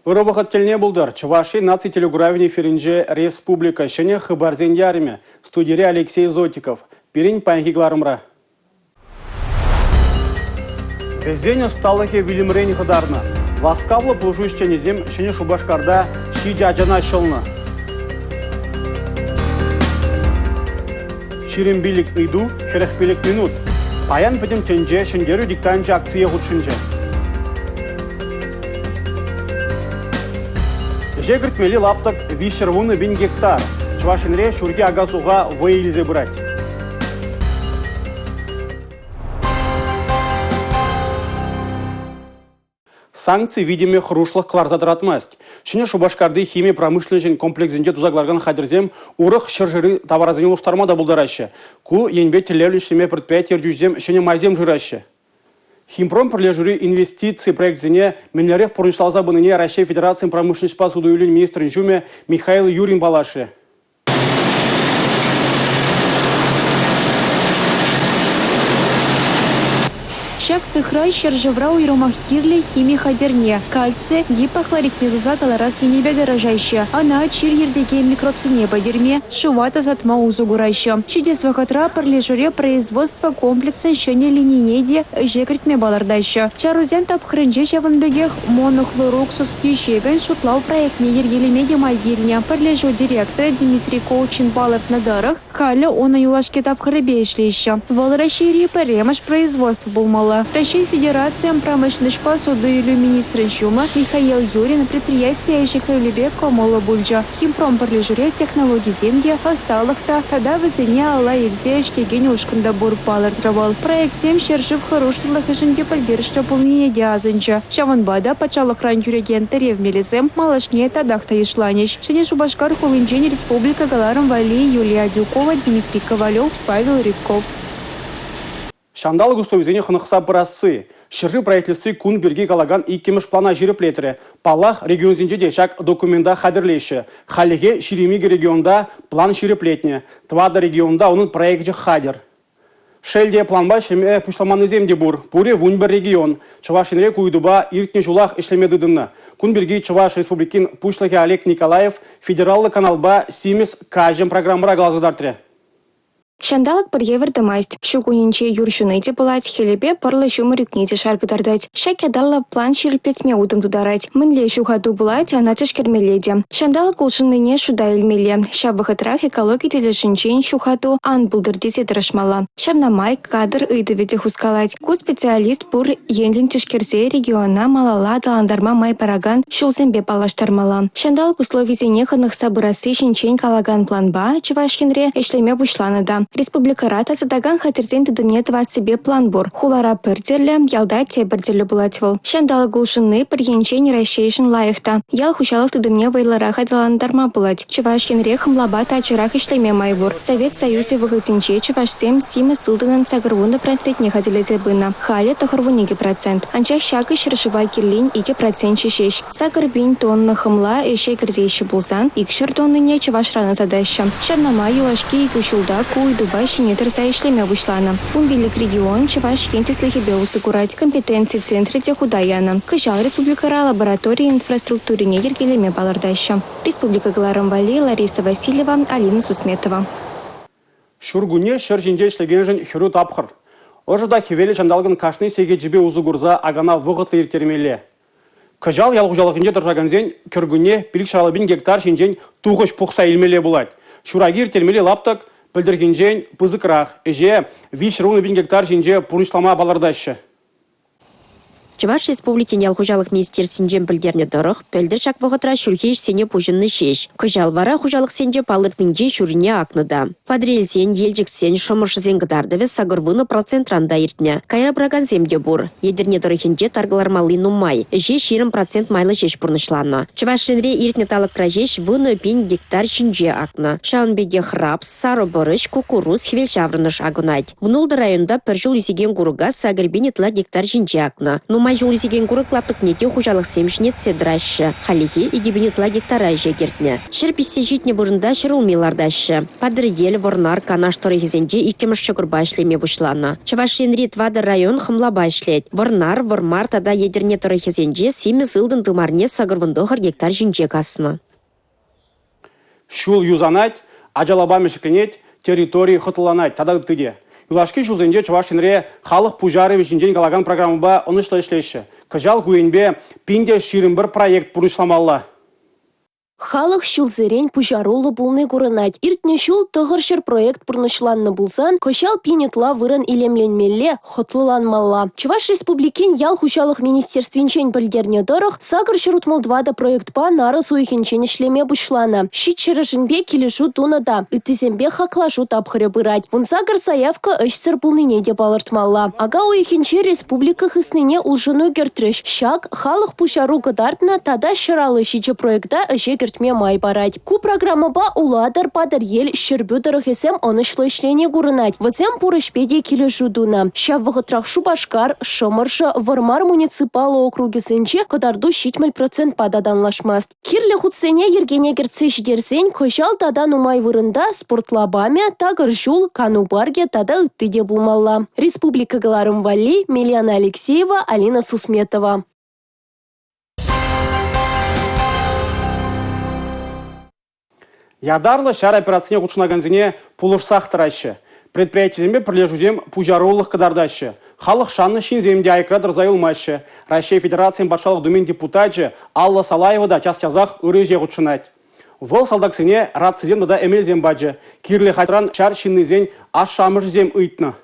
Ұры телне бұлдар. Чуваши наци телегуравин эфиринже республика шене хыбарзен яриме. Студире Алексей Зотиков. Пирин панхигларымра. Везден усталыхе Вильямрени хадарна. Ласкавлы плужущене зем шене Шубашкарда шиджа аджана шылны. Ширимбилик иду, шерехбилик минут. Паян петем тенже шенгеру диктанча акция худшынже. Жегіртмелі лаптық вишервуны 1000 гектар. Чувашинре шурги агасуға вейілзе бұрать. Санкции видимы хрушлых кларзадыратмасть. Шыне Шубашкарды химия промышленный комплексінде тузагларган хадырзем урых шыржыры товаразыне уштармада булдараще. Ку енбе телевлющеме предприятия рджузем шыне майзем жыраще. Химпром пролежури инвестиции проектзине менлерех порыншлалза быныне Россия Федерации промышленности по суду юлин министр инжуме Михаил Юрин балаши. Шак цехрай шержеврау и ромах кирли химии хадерне. Кальция, гипохлорик медуза галарас и небе дорожаще. Она чир ердеге микробцине подерме, шувата затма узугураща. Чидес вахатра пролежуре производства комплекса щене линейнеде жекритме балардаща. Чарузен тап хренжеща ванбегех монохлороксус ющеган шутлау проектне ергелемеде майгильня. Пролежу директора Дмитрий Коучин балард на дарах. Халя он юлашке тап хребешлища. Валращири перемаш производство булмала. Российская Федерация промышленности по суду или министра Чума Михаил Юрин предприятие Ишехайлебек Комола Бульджа. Химпром пролежуре технологии земли осталых-то тогда вызыне Алла Ирзе Шкегенюшкандабур палартровал. Проект 7 шершив хороших ишенде поддержка полнее диазанча. Шаванбада почала хрань юреген терев мелизем малашне тадахта ишланищ. Шене Шубашкар Хулинджень Республика Галарам Вали Юлия Дюкова Дмитрий Ковалев Павел Рядков. Шандалы густовизене хынықса бұрасы. Шыржы правительствы күн берге калаган иккеміш плана жиріплетірі. Палах регион зенде шак документа хадырлейші. Халеге ширемиге регионда план жиріплетне. Твада регионда оның проект хадыр. Шелде планба шеме пушламаны земде бур. Пуре вунбер регион. Чувашинре куйдуба иртне жулах ишлемедыдынна. Күн берге Чуваш республикин пушлахе Олег Николаев федераллы каналба Симес кажем программыра глазыдартыре. Шандалык бір евердімайст. Шукунинче юршунайде бұлать, хелебе парлы шумырюкнеде шаргыдардать. Шак ядалла план ширпетме удым дударать. Мынле шухаду бұлать, ана тышкермеледе. Шандалык улшынныне шуда илмеле. Шабыхатрах экология телешинчен шухаду ан булдырдезе дырышмала. Шабнамай кадр ыдыведе хускалать. Ку специалист бур енлин тышкерзе региона малала даландарма май параган шулзембе палаштармала. Шандалык условизене хынық сабырасы шинчен калаган планба, Чувашкинре эшлеме бушланыда. Республика Рата задаган хатырзен тыдымнетова себе план бур. Хулара пырдерле, ялда тебірдерлі булатвал. Шандалы гулшыны пырьенчен расшейшін лайықта. Ял хушалық тыдымне вайлара хадаландарма булать. Чувашкин рехым лабата ачырах ишлеме майбур. Совет Союзе выходзинче Чувашсем симы сылдынын сагырвуны процентне хадилезе бына. Халя тохырвунеге процент. Анчах шакы шыршыва кирлин 2% шеш. Сагырбин тонны хымла эше кірзейші булсан. Икшыр тонныне Чувашраны задаща. Шарнама юлашки икушулда куй Дубай шинетер ишлеме бушлана. Вумбилик регион Чуваш хентислихи беусы курать компетенции центре техудаяна. Кыжал республикара лаборатории инфраструктуры негергелеме балардаща. Республика Галарамвали Лариса Васильева, Алина Сусметова. Шургуне шержинде ишлегенжен хиру тапхыр. Ожыда хевелі жандалгын кашны сеге жібе узугурза агана вғыты иртермеле. Кыжал ялғужалығынде дыржаганзен кіргуне билік шаралыбин гектар шинжен туғыш пұқса илмеле булать. Шураги иртермеле лаптық Пөлдіргенжен пызықырақ, әже виш руны 1000 гектар жинже пұрнышлама балардашы. Чуваш республики ялхужалық министерсінжен білдерне дұрық, пөлдір шак вғытра шүрхеш сене пұжынны шеш. Күжал вара хужалық сенже палыртынже шүріне ақныда. Падрелсен, елжіксен, шымыршызен гыдардыве сағырвыны процент ранда ертіне. Кайра браган земде бұр. Едірне дұрықынже тарғылармалы нумай. Же 20% майлы шеш пұрнышланы. Чуваш шенре ертіне талық пражеш выны 1000 гектар шинже ақны. Шаунбеге храпс, сары бұрыш, кукуруз, хвел шаврыныш агынайд. Внулды районда піржул есеген ғұрыға сағырбен етла гектар шинже ақны. Нумай Май жулисеген курык лапытнете хужалық семшінет седрашы. Халихи игибенетла гектара жегертне. Шыр писсе житне бұрында шырылмелардашы. Падыр ел ворнар канаш торехезенде икеміш чокырба ішлеме бұшланы. Чавашенри твады район хымлаба ішлет. Ворнар, вормар тада едерне торехезенде семіз ылдын тымарне сагырвындығыр гектар жинже касыны. Шул юзанать, ажалаба мешекленет, территории хытыланать, тада ыттыде. Юлашки жузенде Чувашинре халық пужары жинжен галаган программаба онышлы ишлеші. Кыжал гуенбе пинде ширин бір проект пұрышламалла. Халық шулзерен пужарулы булны көрінать. Иртне шул тұғыршыр проект пұрнышланны булсан, көшал пинетла вырын илемленмелле хотлыланмалла. Чуваш республикен ял хушалық министерственчен білдерне дұрық, сағыр шырутмалдвада проектпа нары суихенчен ішлеме бұшланы. Шит шырышынбе келешу тунада, үттізембе хақлашу тапқыры бұрать. Вон сағыр саявка өшсір булныне деп алыртмалла. Ага уихенче республика хыснене улжыну гертріш. Шак халық пужару гыдартна тада шыралы шиче проекта өше май барать. Ку программаба уладар падар ел шербюдырых есем онышлы ішлене гурынать. Вазем пурышпеде келі жудуна. Шав вғытрах Шубашкар, Шымыршы, Вармар муниципалы округесенче кадарду 70% пададанлашмаст. Кирлі худсене ергене герце ждерсен көшал тада нумай вырында спортлабаме тагыр жул канубарге тада ыттыде булмалла. Республика Галарым Валли, Милена Алексеева, Алина Сусметова. Ядарлы шар операцияне құтшынаганзіне пулышсақ тұрашы. Предприятиезембе пірлежузем пужарулық кадардашы. Халық шанны шинземде айкрадыр зайылмашы. Россия Федерациян башалық думен депутатжы Алла Салаева да час язақ үреже құтшынать. Вол салдақсыне радцизем да эмелзем баджы. Кирлі хайтран шар шиннызен ашамышзем ыйтны.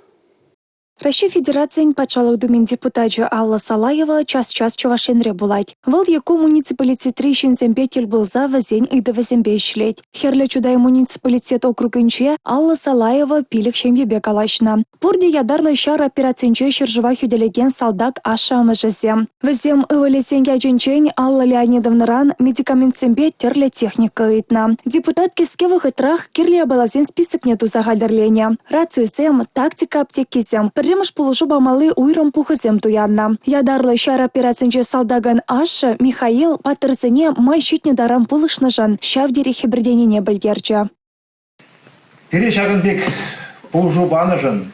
Россия Федерациян патшалық думен депутатжы Алла Салаева час-час Чувашенре булать. Выл яку муниципалитетрей шинзембе келбылза вазен ыйды вазембе ишлет. Херле чудай муниципалитет округынче Алла Салаева пилік шембебе калашна. Пурде ядарлы шар операциянче шыржыва хюделеген салдак аша амыжызем. Вазем ывалесен ядженчен Алла Леонидовнаран медикаментсембе терле техника ыйтна. Депутат кеске вахытрах кирле абалазен список нету загальдерленя. Рацизем, тактика аптекизем. Ремыш пулышу бамалы уйрым пухызем туянна. Ядарлы шар операциянче салдаган аша Михаил патырзыне май щитне дарам пулышнажан шавдері хибірденіне білгерчі. Пере Шагынбек пулжу баныжын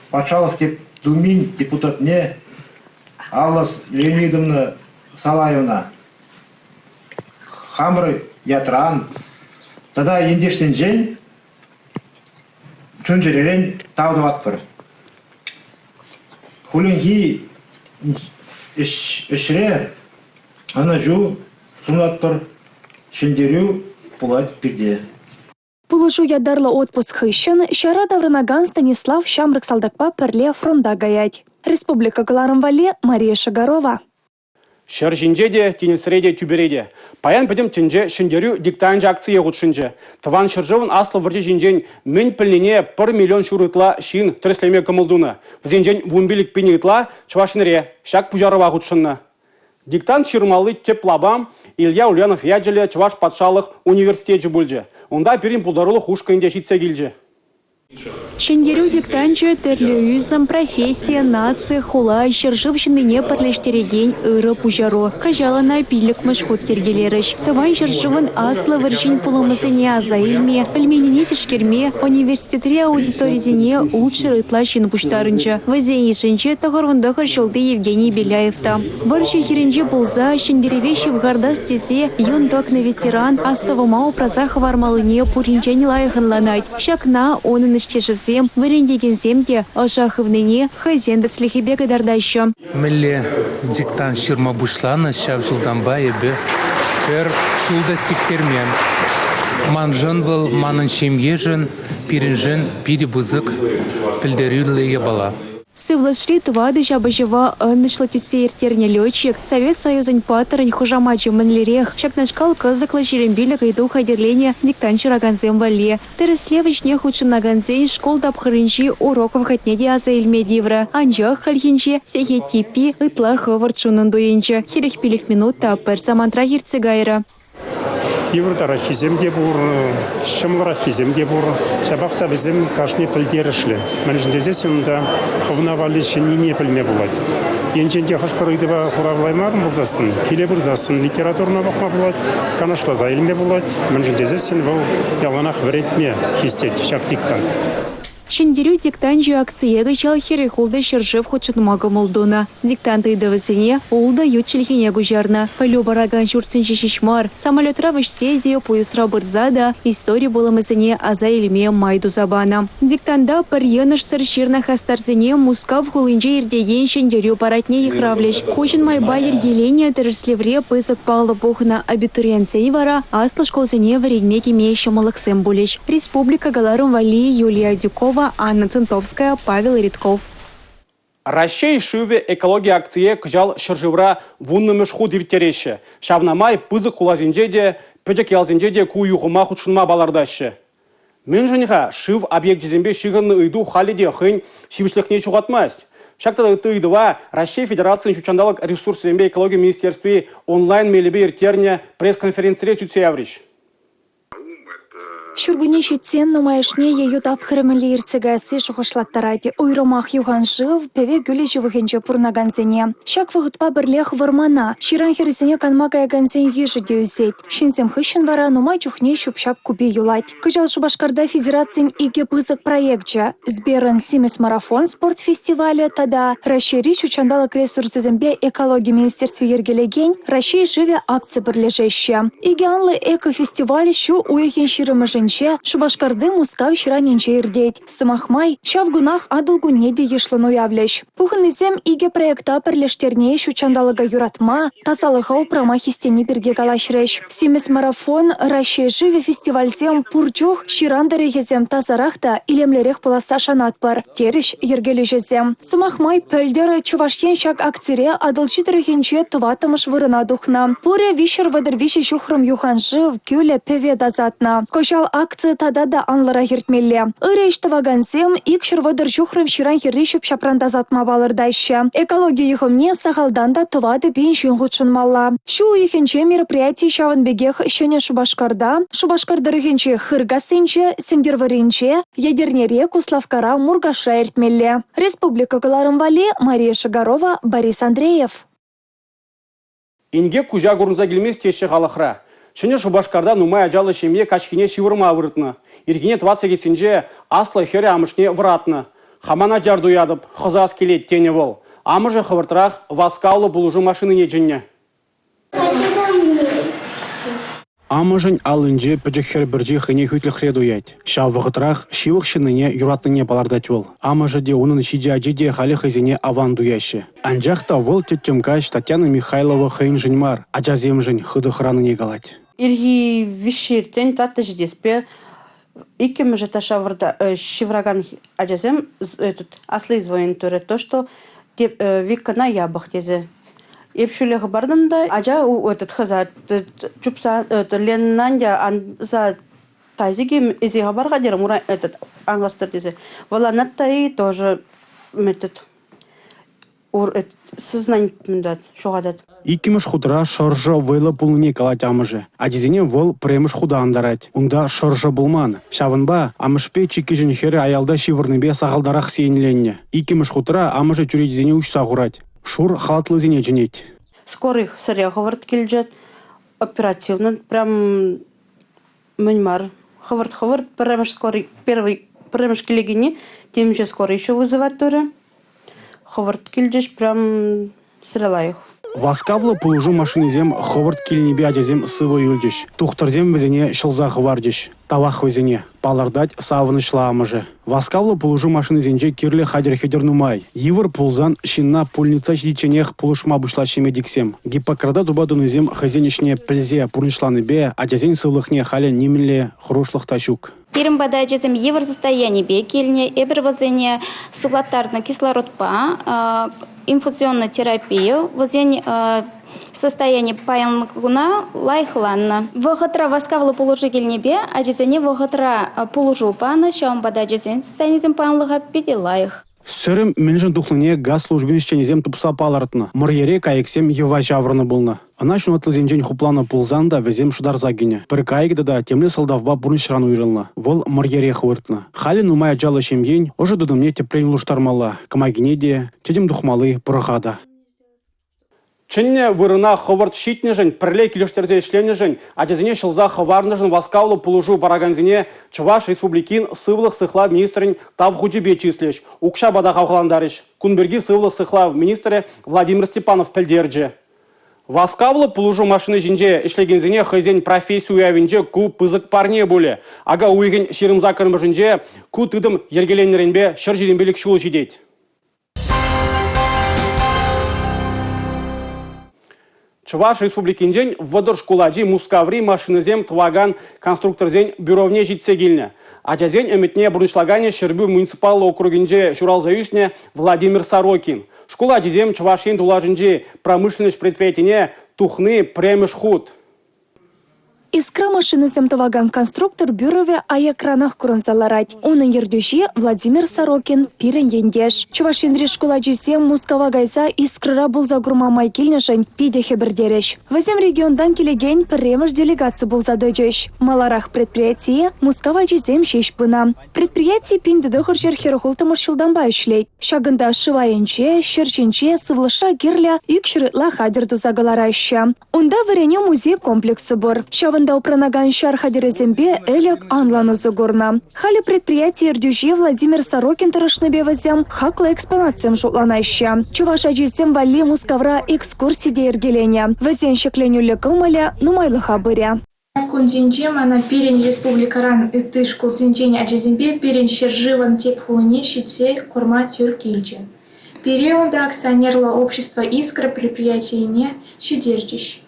патшалық думин депутатне Алла Леонидовна Салаевна хамры ятран тада ендешсен жен чөнжеререн таудыват бір. Хуленги ішре ана жу сунат бір шендерю пулать пирде. Пулышу ядарлы отпуск хыщын шара даврынаган Станислав Шамрык салдакпа пірле фронда гаять. Республика Галарым Валли, Мария Шагарова. Шыр жинжеде, тенесреде, тюбереде. Паян пәдім тенже шындерю диктанжы акция ғұтшынжы. Тыван шыржывын аслы вырде жинжен мен піліне 1 миллион шурытла шин тіреслеме кымылдуны. Візенжен вумбилік пенетла чвашынре шак пужарыва ғұтшынны. Диктант шырмалы теплабам Илья Ульянов яджеле Чуваш патшалық университеті бүлжі. Онда перин пулдарулы хушкайынде шитсе келжі. Шендерю диктанчы терлеюзам профессия, нация, хула, шыржывшыныне парлештереген ыры пужаро. Хажалана пилік мышхут тергелеріш. Таван шыржывын аслы варшин пулымызыне азаилме, пельменине тишкерме, университетре аудиторизине лучше рытлашин пуштарынчы. Вазен ешінче тағырвындағыр шылды Евгений Беляевта. Варчы херенче пулза, шендеревеші в гардас тесе, юн токны ветеран, астывымау празах вармалыне пуринчен лайығынланать. Шакна онын ішчешізем, варендеген земде, ошахывныне хазен дацлихибе гадардаща. Мэлле диктант шырма бушланы, шав жылдан байыбы, пер шулда сиктермен. Манжын был, манын шемгежін, пирінжін, пири бузык, пілдерюлі ебала. Сывлашри твады жабажева ынышлы түсе ертерне летчик, Совет Союзын патырын хужамачы мінлерех, шакнашкал кызыклы жерембілі гайду хайдерлене диктанчы раганзем вале. Тереслевичне худшынаганзен школ дапхырынчи уроков хатнеде аза илмедивра. Анжақ халхинче сехе типи ытла хывард шунын дуенче. Херек пилік минута пір самантра ерцегайра. Евротара хиземде бур, шымлара хиземде бур. Шабахта bizim кашни пылдерішлі. Мәнжіндезесінде қывнавали шынне пілме болады. Енченде қашпарыды ба құравлаймағын бұлзасын, келе бұрзасын, литературна бақма болады, канашла зайлме болады. Мәнжіндезесін бұл яланақ віретме хистет, шактиктан. Шендерю диктанжу акциега чал хері холда шыржев хочетмага молдона. Диктанты идавасыне олда ютчелхине гужарна. Палю бараган шурсенче шишмар. Самолетра вышседе, поясра бырзада. История боламысыне аза илме майду забана. Диктанда парьяныш сырширна хастарзыне мускав хулынже ирдеген шендерю паратне ихравлеш. Кошен майба ергелене тырыслевре пызык палы бухна абитуриенцей вара аслы школзыне вредме кеме шамалықсем булеш. Республика Галарум Вали, Юлия Дюкова, Анна Центовская, Павел Ритков. Ращей шиве экология акция кжал шыржывра вуннымыш худ иртереше. Шавнамай пызык хулазинжеде, пөжек ялзинжеде ку юхума худшынма балардашы. Мен жынға шив объект жезембе шиғынны ыйду халиде хын шивішлікне чуғатмасть. Шактада ыйдыва Ращей Федерацияның чучандалық ресурс зембе экология министерстве онлайн мелебе иртерне пресс-конференция сүтсеявриш. Шургуне шитсен нумайшне ее тапхырымылы ирцегасы шухашлаттарады. Ойромах юхан жив, певе гүлі живыхенче пурнаганзене. Шак вғытпа бірлех вармана. Ширан хересене канмага ягансен ежі деузет. Шинсем хыщен вара нумай чухне шупшап куби юлать. Кыжал Шубашкарда федерациям иге пызык проектча. Сберан Симес марафон спорт фестиваля тада. Ращери чучандала ресурсы зембе экологии министерстве ергелеген. Ращей живе акция бірлежеще. Иге анлы эко-фестиваль шу уехен ширымыжен Шубашкарды мускав шираненче ирдеть. Сымахмай, шавгунах адылгуне де ешлыну явлеш. Пухынызем иге проекта перлештерне шучандалыга юратма, тазалыха упрама хистени бірге калашреш. Симес марафон Ращей живе фестивальзем пурчух ширандарегезем тазарахта илемлерех поласа шанатпар. Тереш ергележезем. Сымахмай пөлдері чувашен шак акцире адылчитрыхенче тыватымыш вырына духна. Пуре вишер вадыр виши шухрым юхан жив кюле певе дазатна. Кошал акция тада да анлара хиртмелле. Ырештывагансем икшыр вадыр шухрым ширан хирришуп шапрандазатма балырдайшы. Экология юхымне сахалданда тывады бен шунгутшын малла. Шу ихенче мероприятий шавын бегех шене Шубашкарда, Шубашкардырыхенче хыргасынче, сендерваринче, ядернере Куславкара Мургаша иртмелле. Республика Галарым Вали, Мария Шагарова, Борис Андреев. Инге кужа гурнза келмес теші қалықра. Шыны Шубашкарда нумай ажалы шемье качкине шивырма вырытны. Иргине 28-нже аслы хере амышне вратны. Хамана жарду ядып, хызас келет тені бол. Амыжы хывыртырақ васкаулы бұлыжы машины не жынне. Амыжын алынже пөжекхер бірже хыне хүтлі хреду ять. Шавығытырақ шивық шыныне юратныне балардать бол. Амыжы де оның шиде ажеде халі хызене аван дуяшы. Анжақта вол теттемкаш Татьяна Михайлова хыйн жынмар, ажазем жын хыды храныне галать. Ирги виширтен татты ждеспе. Икем же ташаврда шивраган ажазем этот аслы извоен туре то, что викана ябах тезе. Епшулех бардам да ажа этот хаза чупса леннандя за тазиги изи хабарга дер мура этот ангастер тезе. Валанаттай тоже метод сознание мендат шугадат. Икимыш худра шоржа войла пулыне калать амыжы. Адизене вол премыш худа андарать. Унда шоржа булман. Шавынба амышпе чикижін хері аялда шивырныбе сағалдарақ сейінленне. Икимыш худра амыжы чуредизене уч сағурать. Шур халатлызене жинет. Скорых сырья хаварт келжет. Оперативно прям мэньмар. Хаварт премыш скорый первый премыш келегине тем же скорый еще вызывать тоже. Ховард килджеш прям сыралайх. Васкавлы пулужу машинезем ховард килнебе адезем сывы юльдеш. Тухтарзем везене шылзах вардеш. Тавах везене. Палардать савынышла амыжы. Васкавлы пулужу машинезенже кирле хадер-хедер нумай. Йывыр пулзан шинна пульница ждиченех пулушма бушла шемедиксем. Гиппокрада дубадунызем хазенешне пілзе пурнишланы бе, адезен сывлыхне халя нимле хрушлых тащук. Перім бада жезім евр состояние бе келіне, эбір сывлаттарны кислородпа, инфузионную терапию, состояние паянлыгуна лайхланна. Вғытра васкавлы полужу келнебе, а жезіне вғытра полужу паны, шаун бада жезен состояние паянлыға педе лайх. Сөрім менжін тухлыне газ службин ішченезем тупса палартына. Мұрьере кайексем ева жаврыны болны. Ана шуна тылзенжен хупланы пулзан да везем шударза гіне. Бір кайгды да темле салдавба бұрын шыран уйрылны. Вол мұрьере хвыртны. Хали нумая жалы шемген, ожы дудымне теплен луштармала. Камагине де, тедем духмалы бұрғада. Чынне вырына ховард щитнежен, пірле келештерзе ішленежен, адезіне шылза ховарнежен васкаулы пулужу бараганзине Чуваш республикин сывлық сыхла министрін тав худебе числеш. Укша бада хавхаландарыш. Кунберги сывлық сыхла министрі Владимир Степанов пілдерджі. Васкаулы пулужу машины жинже ішлегензіне хызен профессию уявинже ку пызык парне боле. Ага уйген шерімза кірмі жинже ку тыдым ергеленерінбе шыр жеренбелік шул жидеть. Чуваш республикин вводыр шкулади мускаври машинызем тваган конструкторзен бюровне житсегильне. Адязен эметне бұрыншлагане Шербю муниципалы округинже Шуралзаюсне Владимир Сорокин. Шкуладизем Чувашин тулажинже промышленность предприятине тухны премеш худ. Искра машинызем таваган конструктор бюрове аякранах курынзаларать. Оның ердюши Владимир Сорокин пирен ендеш. Чувашинри шкуладжизем мускава гайса искрыра булза гурмамай келнешен пидехе бірдереш. Вазем региондан келеген премеш делегация булза дөджеш. Маларах предприятие мускава жизем шеш бына. Предприятие пинді дөхір жер херхулты маршылданба үшлей. Шагында шывайынче, шерчинче, сывлыша гирля икшырытла хадерду загаларайща. Унда варене музей комплексы бор. Шавында упранаган шар хадерезембе элек анланызы горна. Хали предприятие ердюжи Владимир Сорокин тарашныбе вазем хакла экспонациям жутланайща. Чуваша жизем вали мускавра экскурсии ергеленя. Вазен шекленюлі кылмаля нумайлы хабыря. Кунзинчем ана пирен республикаран ытыш кулзинчен аджизембе пирен шерживан тепхуне щите корма тюркильчен. Периода акционерла общества «Искра» предприятие щедержищ.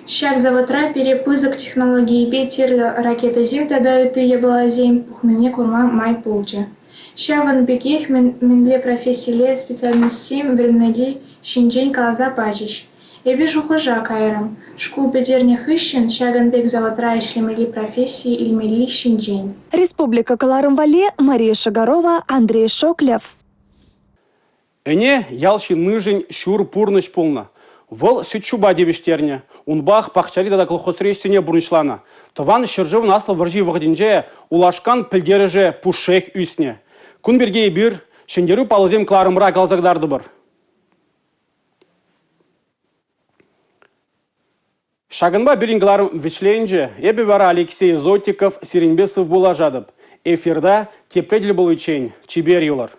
Щак заводра перепызок технологии бетер ракета зим тогда это я была зим пухныне корма май полча. Щаван бекех менле профессии специальность сим вернеди щинчен калаза пачищ. Эбе жухожа кайрам. Шкул бедерних ищен, шаганбек заводра ишлемели профессии ильмели щинчен. Республика Каларым-Вале, Мария Шагарова, Андрей Шоклев. Эне ялши ныжень щур пурныш полна. Вол сючуба дебештерне. Унбах пахчари да колхозрейсене бурнышлана. Тыван шыржыв наслы варжи вагдинже улашкан пілдеріже пушех үсне. Кунберге бир, шендеру палызем кларымра галзагдарды бір. Шагынба бирингларым вичленже, эбе вара Алексей Зотиков Сиренбесов була жадып. Эфирда тепредель был учень, чибер юлар.